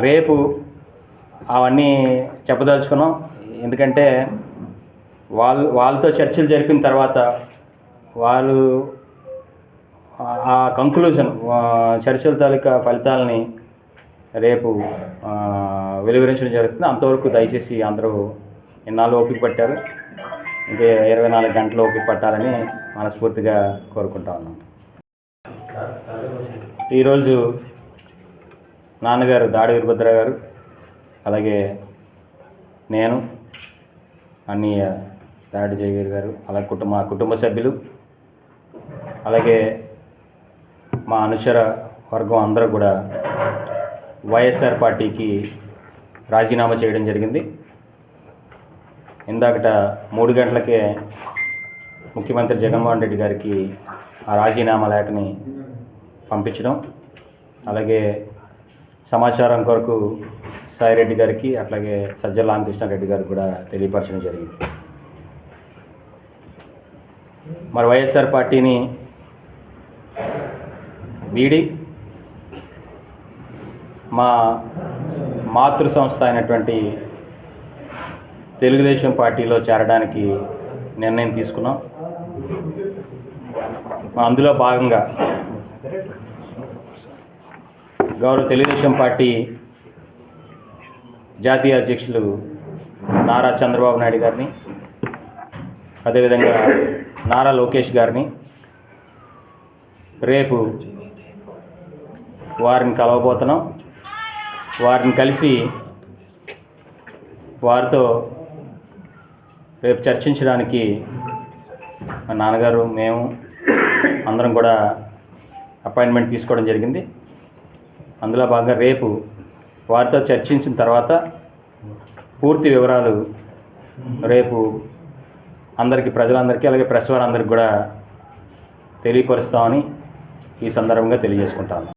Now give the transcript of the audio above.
రేపు అవన్నీ చెప్పదలుచుకున్నాం. ఎందుకంటే వాళ్ళతో చర్చలు జరిపిన తర్వాత వాళ్ళు ఆ కంక్లూజన్ చర్చల తాలూకా ఫలితాలని రేపు వెలువరించడం జరుగుతుంది. అంతవరకు దయచేసి అందరూ ఇన్నాళ్ళు ఓపిక పట్టారు, ఇంకా 24 గంటలు ఓపిక పట్టాలని మనస్ఫూర్తిగా కోరుకుంటా ఉన్నాం. ఈరోజు నాన్నగారు దాడి వీరభద్రరావు గారు, అలాగే నేను అన్నయ్య దాడి జయవీర్ గారు, అలాగే మా కుటుంబ సభ్యులు, అలాగే మా అనుచర వర్గం అందరూ కూడా వైఎస్ఆర్ పార్టీకి రాజీనామా చేయడం జరిగింది. ఇందాకట 3 గంటలకే ముఖ్యమంత్రి జగన్మోహన్ రెడ్డి గారికి ఆ రాజీనామా లేఖని పంపించడం, అలాగే సమాచారం కొరకు సాయిరెడ్డి గారికి, అట్లాగే సజ్జల రామకృష్ణారెడ్డి గారికి కూడా తెలియపరచడం జరిగింది. మరి వైఎస్ఆర్ పార్టీని వీడి మా మాతృ సంస్థ అయినటువంటి తెలుగుదేశం పార్టీలో చేరడానికి నిర్ణయం తీసుకున్నాం. అందులో భాగంగా గౌరవ తెలుగుదేశం పార్టీ జాతీయ అధ్యక్షులు నారా చంద్రబాబు నాయుడు గారిని, అదేవిధంగా నారా లోకేష్ గారిని రేపు వారిని కలవబోతున్నాం. వారిని కలిసి వారితో రేపు చర్చించడానికి మా నాన్నగారు, మేము అందరం కూడా అపాయింట్మెంట్ తీసుకోవడం జరిగింది. అందులో భాగంగా రేపు వారితో చర్చించిన తర్వాత పూర్తి వివరాలు రేపు అందరికీ, ప్రజలందరికీ, అలాగే ప్రెస్ వారందరికీ కూడా తెలియపరుస్తామని ఈ సందర్భంగా తెలియజేసుకుంటాను.